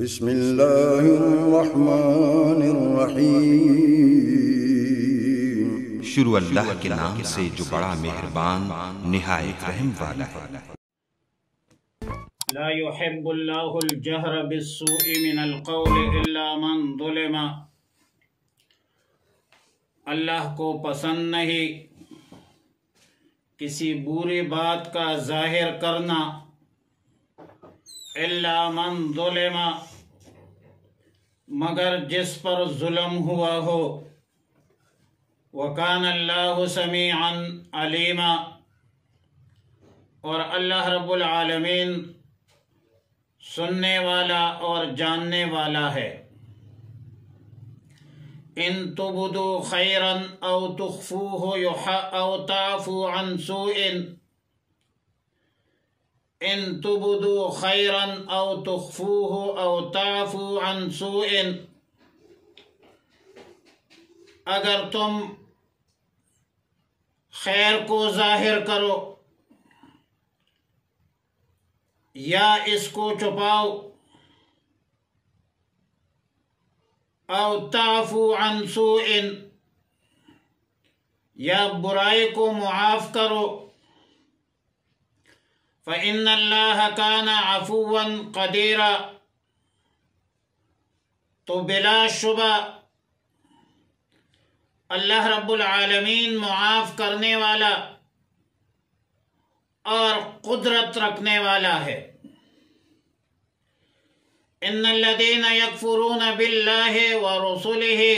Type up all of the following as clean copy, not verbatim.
بسم اللہ الرحمن الرحیم۔ شروع اللہ کے نام سے جو بڑا مہربان نہایت رحم والا ہے۔ لا يحب اللہ الجہر بالسوء من القول الا من ظلم۔ اللہ کو پسند نہیں کسی بری بات کا ظاہر کرنا، الا من ظلم، مگر جس پر ظلم ہوا ہو۔ وکان اللہ سمیعا علیما، اور اللہ رب العالمین سننے والا اور جاننے والا ہے۔ ان تبدوا خیرا او تخفوه او تعفوا عن سوء، ان تبدوا خیرا او تخفوه او تعفوا عن سوء، اگر تم خیر کو ظاہر کرو یا اس کو چھپاؤ، او تعفو عن سوء، یا برائی کو معاف کرو، فإن اللہ کان عفوا قدیرا، تو بلا شبہ اللہ رب العالمین معاف کرنے والا اور قدرت رکھنے والا ہے۔ ان الذین یکفرون باللہ ورسلہ،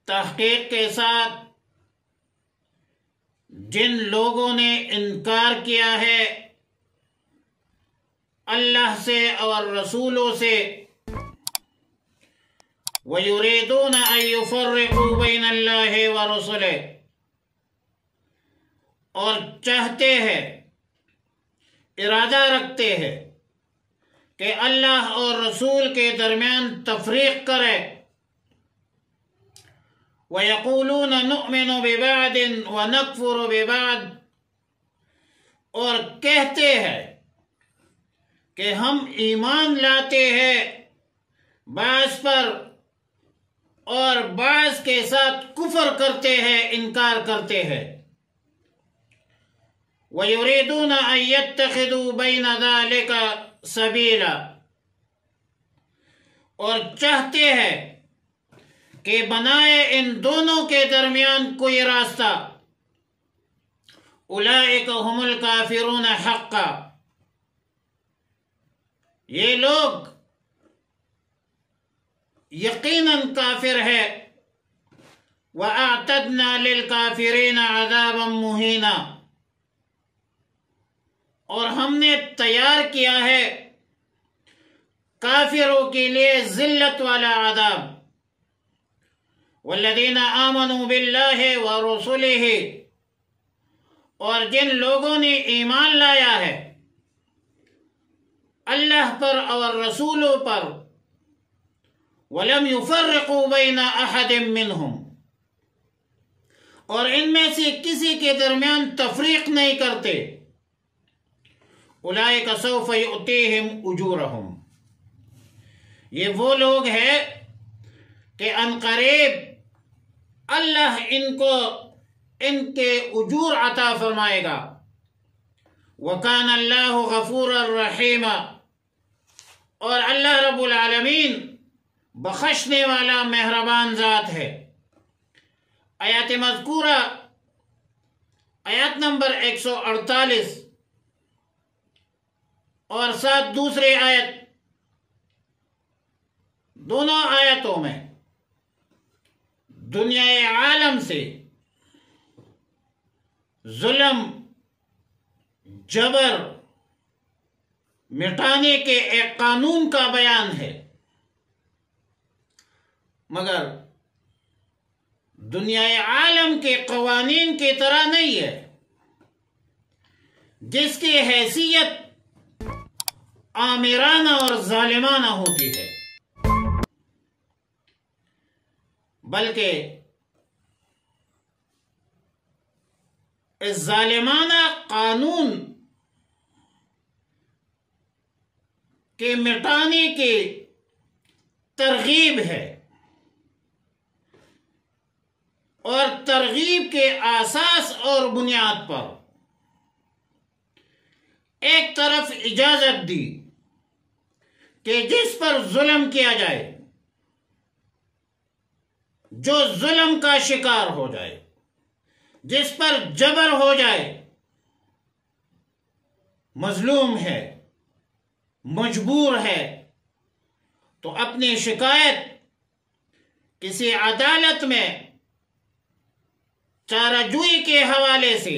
تحقیق کے ساتھ جن لوگوں نے انکار کیا ہے اللہ سے اور رسولوں سے، وَيُرِيدُونَ أَن يُفَرِّقُوا بَيْنَ اللَّهِ وَرُسُلِهِ، اور چاہتے ہیں، ارادہ رکھتے ہیں کہ اللہ اور رسول کے درمیان تفریق کرے۔ وَيَقُولُونَ نُؤْمِنُ بِبَعْضٍ وَنَكْفُرُ بِبَعْضٍ، اور کہتے ہیں کہ ہم ایمان لاتے ہیں بعض پر اور بعض کے ساتھ کفر کرتے ہیں، انکار کرتے ہیں۔ وَيُرِيدُونَ أَن يَتَّخِذُوا بَيْنَ ذَلِكَ سَبِيلًا، اور چاہتے ہیں کہ بنائے ان دونوں کے درمیان کوئی راستہ۔ اولئک هم الکافرون حقا، یہ لوگ یقیناً کافر ہے۔ وَأَعْتَدْنَا لِلْكَافِرِينَ عَذَابًا مُهِينًا، اور ہم نے تیار کیا ہے کافروں کے لیے ذلت والا عذاب۔ وَالَّذِينَ آمَنُوا بِاللَّهِ وَرُسُلِهِ، اور جن لوگوں نے ایمان لایا ہے اللہ پر اور رسولوں پر، وَلَمْ يُفَرِّقُوا بَيْنَ أَحَدٍ مِّنْهُمْ، اور ان میں سے کسی کے درمیان تفریق نہیں کرتے، اولئک سوف یؤتیہم اجورہم، یہ وہ لوگ ہیں کہ عنقریب اللہ ان کو ان کے اجور عطا فرمائے گا۔ وَكَانَ اللَّهُ غَفُورًا رَحِيمًا، اور اللہ رب العالمین بخشنے والا مہربان ذات ہے۔ آیات مذکورہ آیات نمبر 148 اور ساتھ دوسری آیت، دونوں آیتوں میں دنیا عالم سے ظلم، جبر مٹانے کے ایک قانون کا بیان ہے، مگر دنیا عالم کے قوانین کی طرح نہیں ہے جس کی حیثیت آمرانہ اور ظالمانہ ہوتی ہے، بلکہ اس ظالمانہ قانون کے مٹانے کی ترغیب ہے، اور ترغیب کے اساس اور بنیاد پر ایک طرف اجازت دی کہ جس پر ظلم کیا جائے، جو ظلم کا شکار ہو جائے، جس پر جبر ہو جائے، مظلوم ہے، مجبور ہے، تو اپنی شکایت کسی عدالت میں چارہ جوئی کے حوالے سے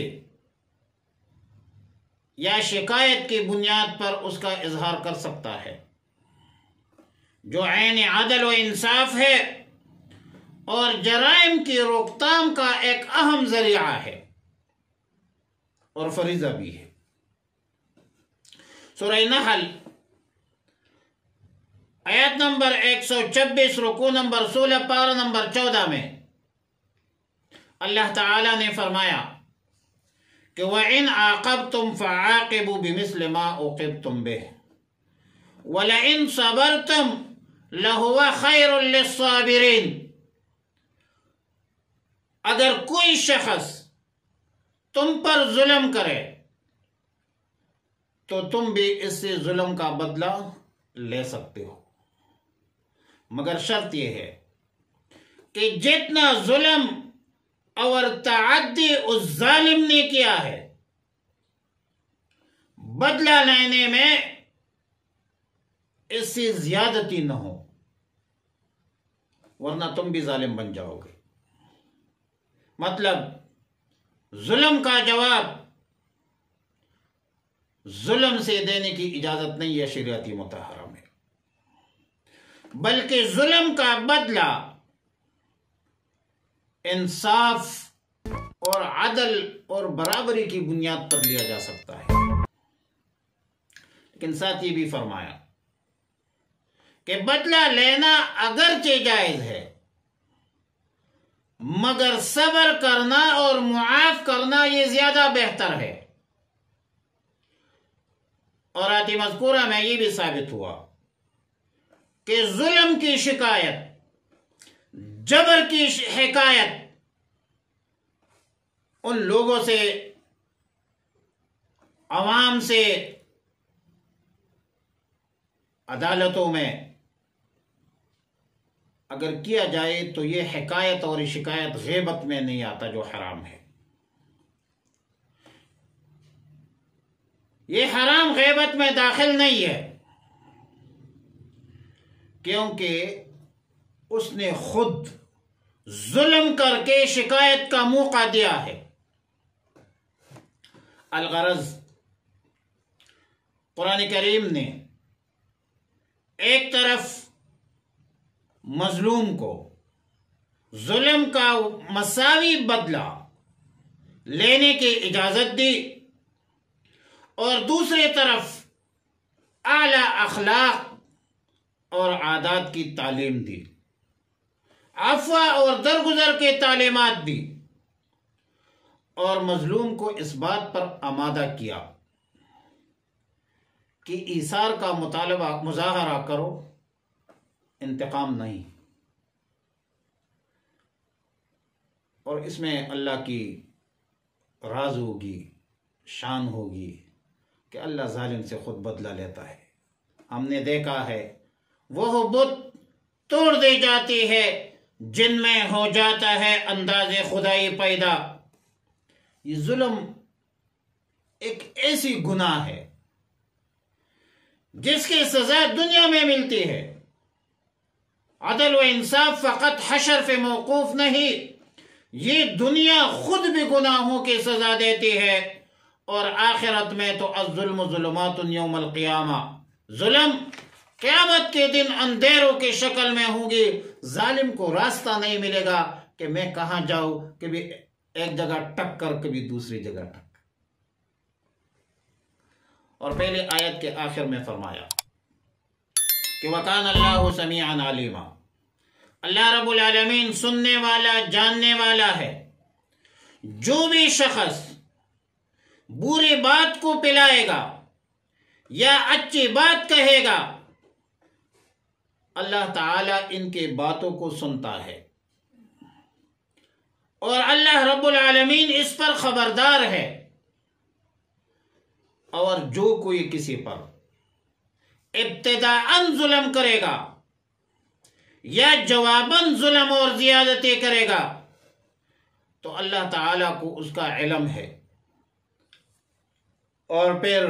یا شکایت کی بنیاد پر اس کا اظہار کر سکتا ہے، جو عین عدل و انصاف ہے اور جرائم کی روک تھام کا ایک اہم ذریعہ ہے اور فریضہ بھی ہے۔ سورہ نحل آیت نمبر 126، رکوع نمبر 16، پارہ نمبر 14 میں اللہ تعالی نے فرمایا کہ وَإِنْ عَاقَبْتُمْ فَعَاقِبُوا بِمِثْلِ مَا عُوقِبْتُمْ بِهِ وَلَئِنْ صَبَرْتُمْ لَهُوَ خَيْرٌ لِلصَّابِرِينَ۔ اگر کوئی شخص تم پر ظلم کرے تو تم بھی اس سے ظلم کا بدلہ لے سکتے ہو، مگر شرط یہ ہے کہ جتنا ظلم اور تعدی اس ظالم نے کیا ہے، بدلہ لینے میں اس سے زیادتی نہ ہو، ورنہ تم بھی ظالم بن جاؤ گے۔ مطلب ظلم کا جواب ظلم سے دینے کی اجازت نہیں ہے شریعتی مطہرہ میں، بلکہ ظلم کا بدلہ انصاف اور عدل اور برابری کی بنیاد پر لیا جا سکتا ہے۔ لیکن ساتھ یہ بھی فرمایا کہ بدلہ لینا اگرچہ جائز ہے، مگر صبر کرنا اور معاف کرنا یہ زیادہ بہتر ہے۔ اور آیت مذکورہ میں یہ بھی ثابت ہوا کہ ظلم کی شکایت، جبر کی حکایت ان لوگوں سے، عوام سے، عدالتوں میں اگر کیا جائے تو یہ حکایت اور شکایت غیبت میں نہیں آتا، جو حرام ہے۔ یہ حرام غیبت میں داخل نہیں ہے، کیونکہ اس نے خود ظلم کر کے شکایت کا موقع دیا ہے۔ الغرض قرآن کریم نے ایک طرف مظلوم کو ظلم کا مساوی بدلہ لینے کی اجازت دی، اور دوسری طرف اعلی اخلاق اور عادات کی تعلیم دی، عفو اور درگزر کے تعلیمات دی، اور مظلوم کو اس بات پر آمادہ کیا کہ ایثار کا مظاہرہ کرو، انتقام نہیں۔ اور اس میں اللہ کی راز ہوگی، شان ہوگی کہ اللہ ظالم سے خود بدلہ لیتا ہے۔ ہم نے دیکھا ہے وہ بت توڑ دی جاتی ہے جن میں ہو جاتا ہے انداز خدائی پیدا۔ یہ ظلم ایک ایسی گناہ ہے جس کی سزا دنیا میں ملتی ہے۔ عدل و انصاف فقط حشر پہ موقوف نہیں، یہ دنیا خود بھی گناہوں کی سزا دیتی ہے، اور آخرت میں تو الظلم ظلمات یوم القیامہ، ظلم قیامت کے دن اندھیروں کی شکل میں ہوں گی۔ ظالم کو راستہ نہیں ملے گا کہ میں کہاں جاؤں، کبھی ایک جگہ ٹک کر کبھی دوسری جگہ ٹک۔ اور پہلے آیت کے آخر میں فرمایا کہ وَكَانَ اللَّهُ سَمِيعًا عَلِيمًا، اللہ رب العالمین سننے والا، جاننے والا ہے۔ جو بھی شخص بری بات کو پلائے گا یا اچھی بات کہے گا، اللہ تعالیٰ ان کے باتوں کو سنتا ہے، اور اللہ رب العالمین اس پر خبردار ہے۔ اور جو کوئی کسی پر ابتداءً ظلم کرے گا یا جواباً ظلم اور زیادتی کرے گا تو اللہ تعالیٰ کو اس کا علم ہے، اور پھر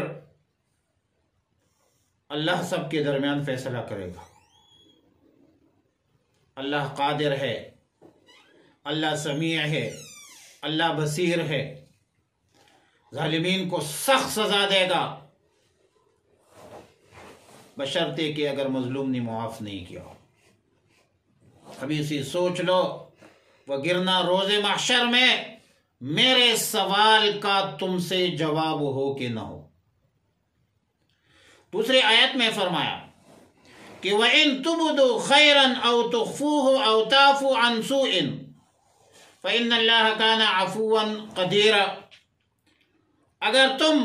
اللہ سب کے درمیان فیصلہ کرے گا۔ اللہ قادر ہے، اللہ سمیع ہے، اللہ بصیر ہے، ظالمین کو سخت سزا دے گا، بشرطے کہ اگر مظلوم نے معاف نہیں کیا۔ ابھی سے سوچ لو، وہ گرنا روز محشر میں میرے سوال کا تم سے جواب ہو کہ نہ ہو۔ دوسری آیت میں فرمایا کہ وَإِن تُبْدُوا خَيْرًا أَوْ تُخْفُوهُ أَوْ تَعْفُوا عَنْ سُوءٍ فَإِنَّ اللَّهَ كَانَ عَفُوًّا قَدِيرًا، اگر تم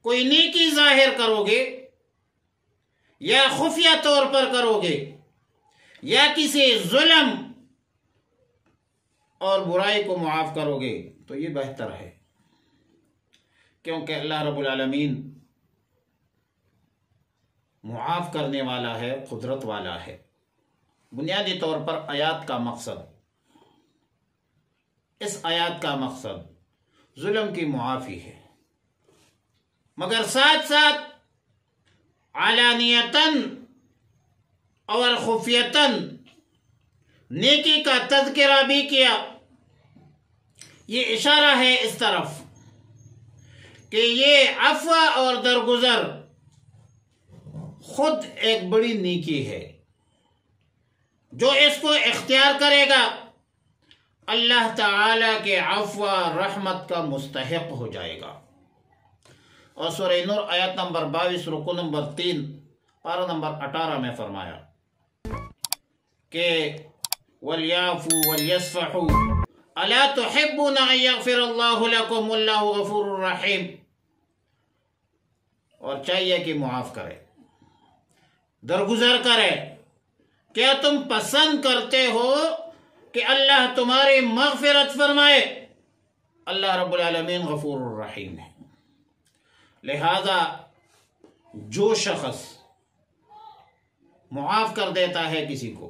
کوئی نیکی ظاہر کرو گے یا خفیہ طور پر کرو گے یا کسی ظلم اور برائی کو معاف کرو گے تو یہ بہتر ہے، کیونکہ اللہ رب العالمین معاف کرنے والا ہے، قدرت والا ہے۔ بنیادی طور پر آیات کا مقصد، اس آیات کا مقصد ظلم کی معافی ہے، مگر ساتھ ساتھ علانیتاً اور خفیتاً نیکی کا تذکرہ بھی کیا۔ یہ اشارہ ہے اس طرف کہ یہ عفو اور درگزر خود ایک بڑی نیکی ہے، جو اس کو اختیار کرے گا اللہ تعالی کے عفو رحمت کا مستحق ہو جائے گا۔ اور سورہ نور آیت نمبر 22 رکو نمبر 3 پارہ نمبر 18 میں فرمایا کہ وَلْيَعْفُوا وَلْيَصْفَحُوا أَلَا تُحِبُّونَ أَن يَغْفِرَ اللَّهُ لَكُمْ وَاللَّهُ غَفُورٌ رَحِيمٌ، اور چاہیے کہ معاف کرے، درگزر کرے۔ کیا تم پسند کرتے ہو کہ اللہ تمہاری مغفرت فرمائے؟ اللہ رب العالمین غفور الرحیم ہے، لہذا جو شخص معاف کر دیتا ہے کسی کو،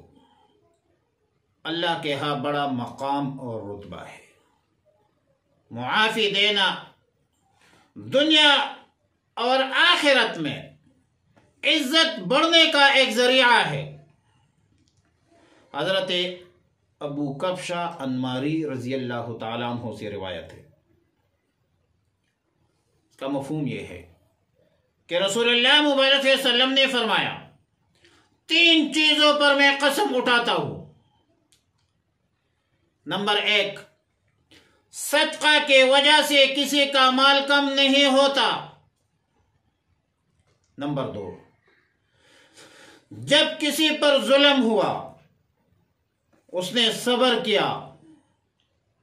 اللہ کے ہاں بڑا مقام اور رتبہ ہے۔ معافی دینا دنیا اور آخرت میں عزت بڑھنے کا ایک ذریعہ ہے۔ حضرت ابو کبشہ انماری رضی اللہ تعالیٰ عنہ سے روایت ہے، اس کا مفہوم یہ ہے کہ رسول اللہ مبارک صلی اللہ علیہ وسلم نے فرمایا، 3 چیزوں پر میں قسم اٹھاتا ہوں۔ نمبر 1، صدقہ کے وجہ سے کسی کا مال کم نہیں ہوتا۔ نمبر 2، جب کسی پر ظلم ہوا اس نے صبر کیا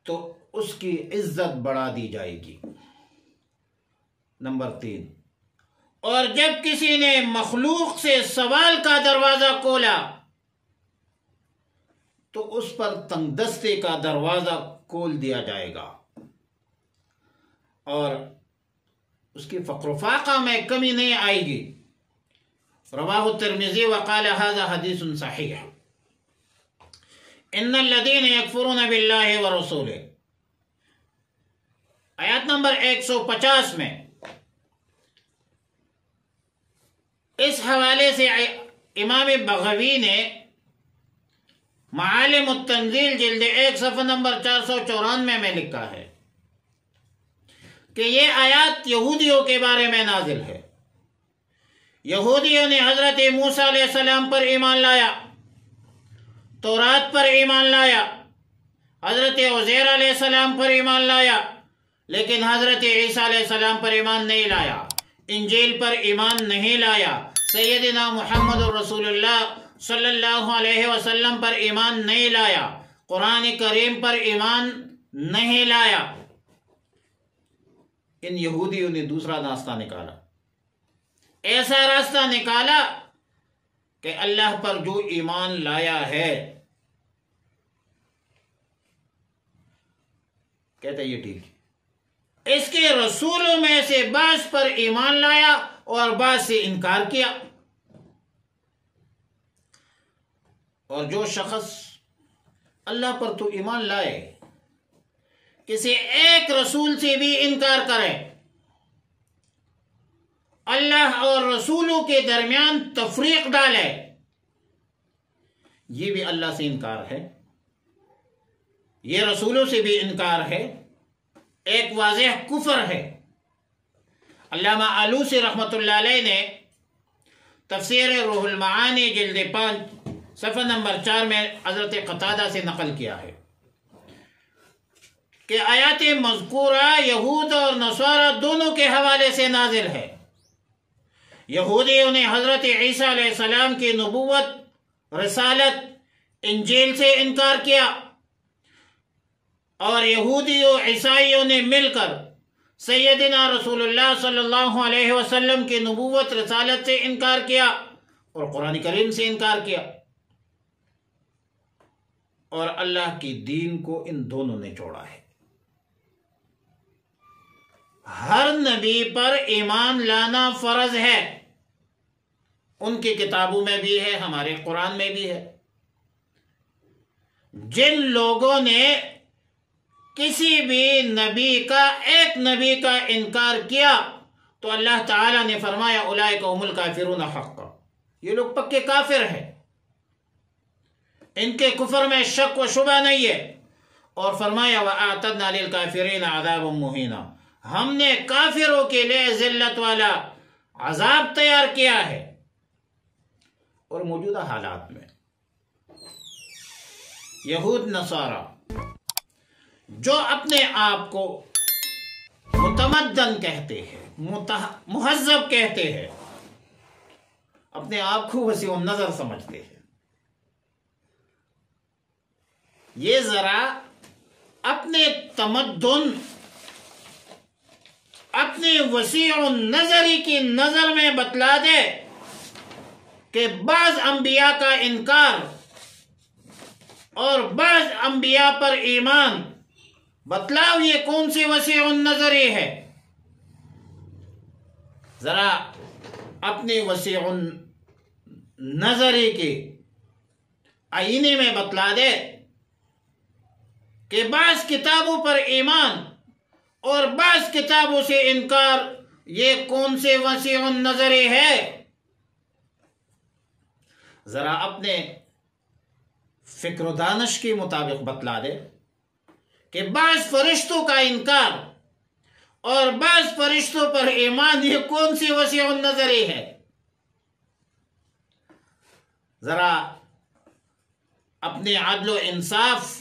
تو اس کی عزت بڑھا دی جائے گی۔ نمبر 3، اور جب کسی نے مخلوق سے سوال کا دروازہ کھولا تو اس پر تنگ دستی کا دروازہ کھول دیا جائے گا اور اس کی فقر و فاقہ میں کمی نہیں آئے گی۔ رواہ الترمذی وقال هذا حدیث صحیح۔ ان الذین یکفرون باللہ ورسولہ، آیات نمبر 150 میں اس حوالے سے امام بغوی نے معالم التنزیل جلد 1 صفحہ نمبر 494 میں لکھا ہے کہ یہ آیات یہودیوں کے بارے میں نازل ہے۔ یہودیوں نے حضرت موسیٰ علیہ السلام پر ایمان لایا، تورات پر ایمان لایا، حضرت عزیر علیہ السلام پر ایمان لایا، لیکن حضرت عیسیٰ علیہ السلام پر ایمان نہیں لایا، انجیل پر ایمان نہیں لایا، سیدنا محمد رسول اللہ صلی اللہ علیہ وسلم پر ایمان نہیں لایا، قرآن کریم پر ایمان نہیں لایا۔ ان یہودیوں نے دوسرا راستہ نکالا، ایسا راستہ نکالا کہ اللہ پر جو ایمان لایا ہے کہتے یہ ٹھیک ہے، اس کے رسولوں میں سے بعض پر ایمان لایا اور بعض سے انکار کیا۔ اور جو شخص اللہ پر تو ایمان لائے کسی ایک رسول سے بھی انکار کرے، اللہ اور رسولوں کے درمیان تفریق ڈالے، یہ بھی اللہ سے انکار ہے، یہ رسولوں سے بھی انکار ہے، ایک واضح کفر ہے۔ علامہ آلوسی رحمۃ اللہ علیہ نے تفسیر روح المعانی جلد 5 صفحہ نمبر 4 میں حضرت قتادہ سے نقل کیا ہے کہ آیات مذکورہ یہود اور نصارہ دونوں کے حوالے سے نازل ہے۔ یہودیوں نے حضرت عیسیٰ علیہ السلام کی نبوت، رسالت، انجیل سے انکار کیا، اور یہودیوں عیسائیوں نے مل کر سیدنا رسول اللہ صلی اللہ علیہ وسلم کی نبوت، رسالت سے انکار کیا اور قرآن کریم سے انکار کیا، اور اللہ کی دین کو ان دونوں نے چھوڑا ہے۔ ہر نبی پر ایمان لانا فرض ہے، ان کی کتابوں میں بھی ہے، ہمارے قرآن میں بھی ہے۔ جن لوگوں نے کسی بھی ایک نبی کا انکار کیا تو اللہ تعالیٰ نے فرمایا اولئک هم الکافرون حقا، یہ لوگ پکے کافر ہیں، ان کے کفر میں شک و شبہ نہیں ہے، اور فرمایا وَأَعْتَدْنَا لِلْكَافِرِينَ عَذَابًا مُهِينًا، ہم نے کافروں کے لیے ذلت والا عذاب تیار کیا ہے۔ اور موجودہ حالات میں یہود نصارہ جو اپنے آپ کو متمدن کہتے ہیں، مہذب کہتے ہیں، اپنے آپ کو وسیع النظر سمجھتے ہیں، یہ ذرا اپنے تمدن، اپنے وسیع النظری کی نظر میں بتلا دے کہ بعض انبیاء کا انکار اور بعض انبیاء پر ایمان، بتلاؤ یہ کون سی وسیع النظری ہے؟ ذرا اپنی وسیع النظری کے آئینے میں بتلا دے کہ بعض کتابوں پر ایمان اور بعض کتابوں سے انکار، یہ کون سے وسیع النظری ہے؟ ذرا اپنے فکر و دانش کے مطابق بتلا دے کہ بعض فرشتوں کا انکار اور بعض فرشتوں پر ایمان، یہ کون سی وسیع النظری ہے؟ ذرا اپنے عدل و انصاف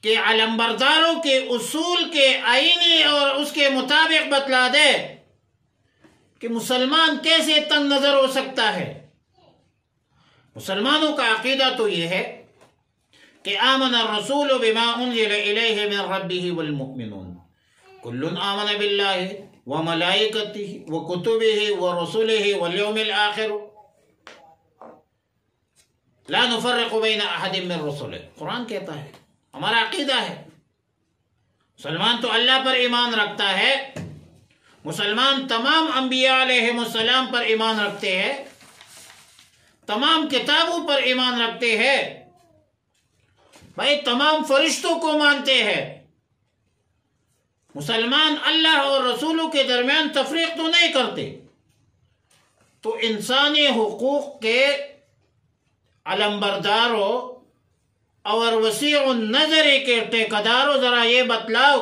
کے علمبرداروں کے اصول کے آئینے اور اس کے مطابق بتلا دے کہ مسلمان کیسے تنگ نظر ہو سکتا ہے۔ مسلمانوں کا عقیدہ تو یہ ہے کہ آمن الرسول بما انزل الیہ من ربہ والمؤمنون کل آمن باللہ وملائکتہ وکتبہ ورسلہ والیوم الآخر لا نفرق بین احد من رسلہ، قرآن کہتا ہے، ہمارا عقیدہ ہے۔ مسلمان تو اللہ پر ایمان رکھتا ہے، مسلمان تمام انبیاء علیہ السلام پر ایمان رکھتے ہیں، تمام کتابوں پر ایمان رکھتے ہیں، بھائی تمام فرشتوں کو مانتے ہیں۔ مسلمان اللہ اور رسولوں کے درمیان تفریق تو نہیں کرتے۔ تو انسانی حقوق کے علمبرداروں اور وسیع النظر کے ٹیکداروں، ذرا یہ بتلاؤ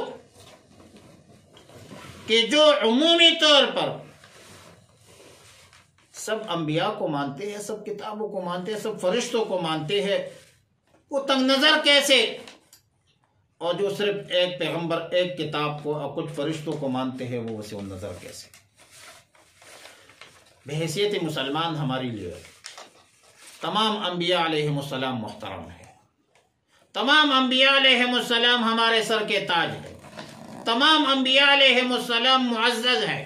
کہ جو عمومی طور پر سب انبیاء کو مانتے ہیں، سب کتابوں کو مانتے ہیں، سب فرشتوں کو مانتے ہیں، وہ تنگ نظر کیسے؟ اور جو صرف ایک پیغمبر، ایک کتاب کو اور کچھ فرشتوں کو مانتے ہیں، وہ وسیع النظر کیسے؟ بحیثیت مسلمان ہماری لیے تمام انبیاء علیہ السلام محترم ہے، تمام انبیاء علیہ السلام ہمارے سر کے تاج ہے، تمام انبیاء علیہ السلام معزز ہے،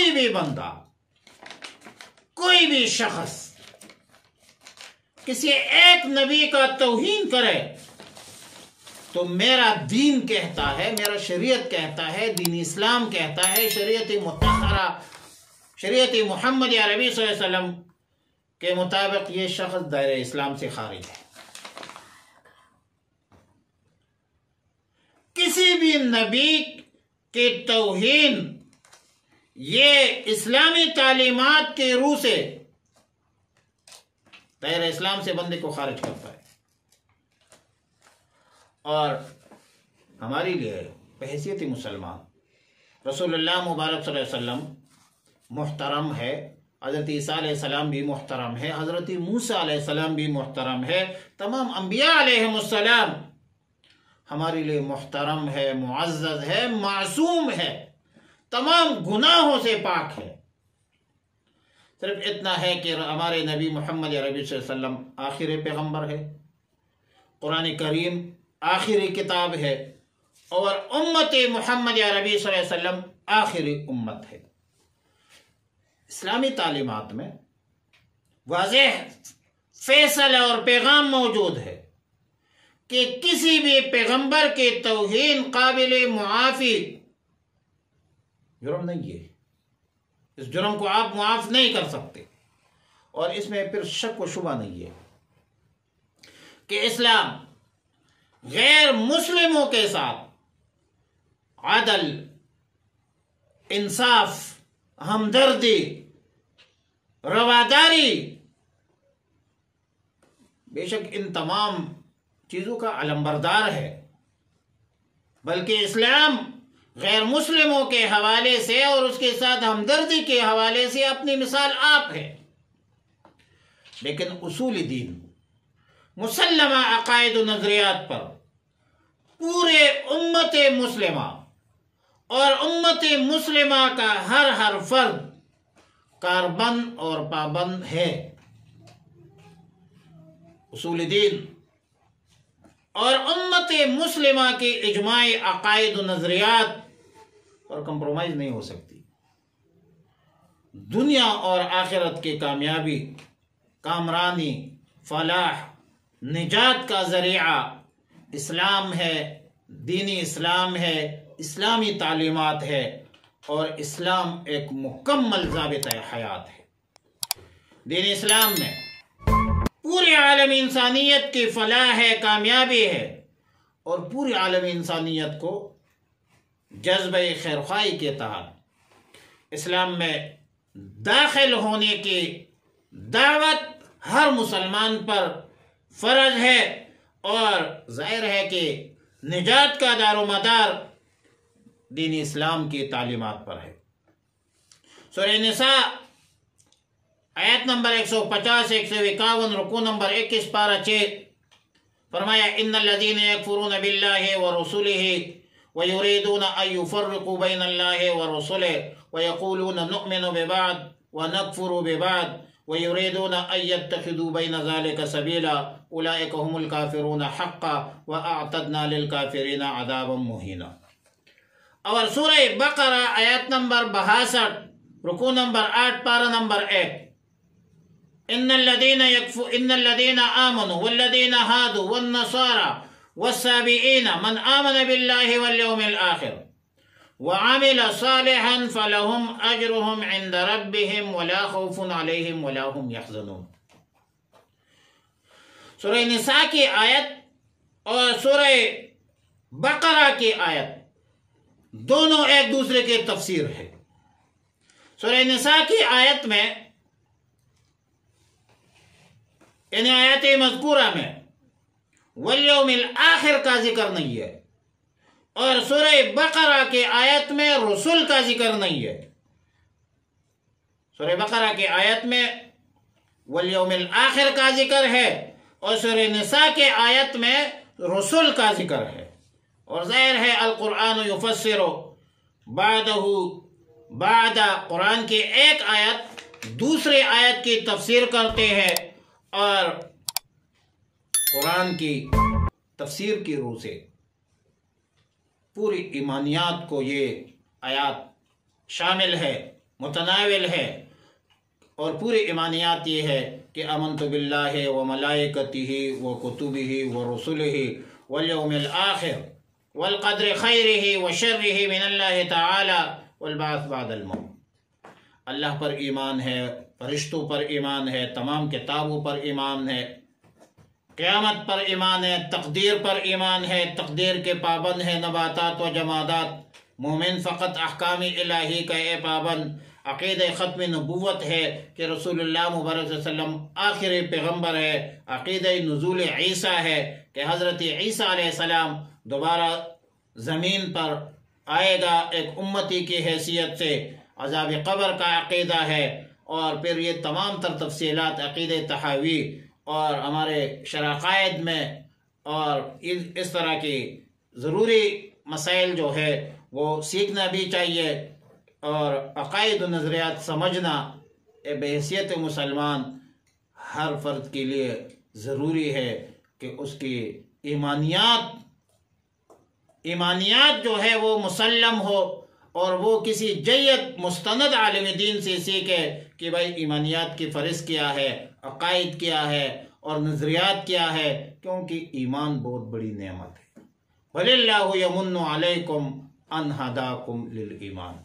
کوئی بھی بندہ، کوئی بھی شخص کسی ایک نبی کا توہین کرے تو میرا دین کہتا ہے، میرا شریعت کہتا ہے، دین اسلام کہتا ہے، شریعت مطہرہ، شریعت محمد عربی صلی اللہ علیہ وسلم کے مطابق یہ شخص دائرہ اسلام سے خارج ہے۔ کسی بھی نبی کی توہین یہ اسلامی تعلیمات کے روح سے دائرہ اسلام سے بندے کو خارج کرتا ہے۔ اور ہمارے لیے بحیثیت مسلمان رسول اللہ مبارک صلی اللہ علیہ وسلم محترم ہے، حضرت عیسیٰ علیہ السلام بھی محترم ہے، حضرت موسیٰ علیہ السلام بھی محترم ہے، تمام انبیاء علیہ السلام ہمارے لیے محترم ہے، معزز ہے، معصوم ہے، تمام گناہوں سے پاک ہے۔ صرف اتنا ہے کہ ہمارے نبی محمد عربی صلی اللہ علیہ وسلم آخری پیغمبر ہے، قرآن کریم آخری کتاب ہے، اور امت محمد عربی صلی اللہ علیہ وسلم آخری امت ہے۔ اسلامی تعلیمات میں واضح فیصلہ اور پیغام موجود ہے کہ کسی بھی پیغمبر کی توہین قابل معافی جرم نہیں ہے، اس جرم کو آپ معاف نہیں کر سکتے، اور اس میں پھر شک و شبہ نہیں ہے کہ اسلام غیر مسلموں کے ساتھ عدل، انصاف، ہمدردی، رواداری، بے شک ان تمام چیزوں کا علمبردار ہے، بلکہ اسلام غیر مسلموں کے حوالے سے اور اس کے ساتھ ہمدردی کے حوالے سے اپنی مثال آپ ہے۔ لیکن اصول دین، مسلمہ عقائد و نظریات پر پورے امت مسلمہ اور امت مسلمہ کا ہر فرد کاربند اور پابند ہے۔ اصول دین اور امت مسلمہ کی اجماعی عقائد و نظریات اور کمپرومائز نہیں ہو سکتی۔ دنیا اور آخرت کی کامیابی، کامرانی، فلاح، نجات کا ذریعہ اسلام ہے، دینی اسلام ہے، اسلامی تعلیمات ہے، اور اسلام ایک مکمل ضابطۂ حیات ہے۔ دین اسلام میں پورے عالم انسانیت کی فلاح ہے، کامیابی ہے، اور پوری عالم انسانیت کو جذبہ خیرخواہی کے تحت اسلام میں داخل ہونے کی دعوت ہر مسلمان پر فرض ہے، اور ظاہر ہے کہ نجات کا دار و مدار دین اسلام کی تعلیمات پر ہے۔ سورہ نساء آیت نمبر 150 151 رکوع نمبر 21 پارہ 6 فرمایا ان الذین یکفرون باللہ ورسلہ ویریدون ان یفرقوا بین اللہ ورسلہ ویقولون نؤمن ببعض ونکفر ببعض ويريدون أن يتخذوا بين ذلك سبيلا أولئك هم الكافرون حقا وأعتدنا للكافرين عذابا مهينا۔ اور سورہ بقرہ آیت نمبر 62 رکوع نمبر 8 پارہ نمبر 1 ان الذين آمنوا والذين هادوا والنصارى والسابئين من آمن بالله واليوم الآخر وعمل صالحا فلهم اجرهم عند ربهم ولا خوف عليهم ولا هم يحزنون۔ سورہ نساء کی آیت اور سورہ بقرہ کی آیت دونوں ایک دوسرے کی تفسیر ہے۔ سورہ نساء کی آیت میں یعنی آیت مذکورہ میں والیوم الآخر کا ذکر نہیں ہے، اور سورہ بقرہ کے آیت میں رسول کا ذکر نہیں ہے۔ سورہ بقرہ کے آیت میں والیوم الآخر کا ذکر ہے، اور سورہ نساء کے آیت میں رسول کا ذکر ہے، اور ظاہر ہے القرآن یفسر بعد قرآن کی ایک آیت دوسری آیت کی تفسیر کرتے ہیں، اور قرآن کی تفسیر کی روح سے پوری ایمانیات کو یہ آیات شامل ہے۔ متناول ہے، اور پوری ایمانیات یہ ہے کہ آمنت باللہ و ملائکتہ و کتبہ و رسلہ والیوم الآخر والقدر خیرہ و شرہ من اللہ تعالی والبعث بعد الموت۔ اللہ پر ایمان ہے، فرشتوں پر ایمان ہے، تمام کتابوں پر ایمان ہے، قیامت پر ایمان ہے، تقدیر پر ایمان ہے، تقدیر کے پابند ہے نباتات و جمادات۔ مومن فقط احکام الہی کا پابند۔ عقیدہ ختم نبوت ہے کہ رسول اللہ مبارک صلی اللہ علیہ وسلم آخری پیغمبر ہے۔ عقیدہ نزول عیسیٰ ہے کہ حضرت عیسیٰ علیہ السلام دوبارہ زمین پر آئے گا ایک امتی کی حیثیت سے۔ عذاب قبر کا عقیدہ ہے، اور پھر یہ تمام تر تفصیلات عقیدہ تحاوی اور ہمارے شرائع میں اور اس طرح کی ضروری مسائل جو ہے وہ سیکھنا بھی چاہیے، اور عقائد و نظریات سمجھنا بحیثیت مسلمان ہر فرد کے لیے ضروری ہے کہ اس کی ایمانیات جو ہے وہ مسلم ہو، اور وہ کسی جید مستند عالم دین سے سیکھے کہ بھائی ایمانیات کی فرض کیا ہے، عقائد کیا ہے، اور نظریات کیا ہے، کیونکہ ایمان بہت بڑی نعمت ہے۔ وَلِلَّهُ يَمُنُّ عَلَيْكُمْ أَنْ هَدَاكُمْ لِلْإِيمَانِ۔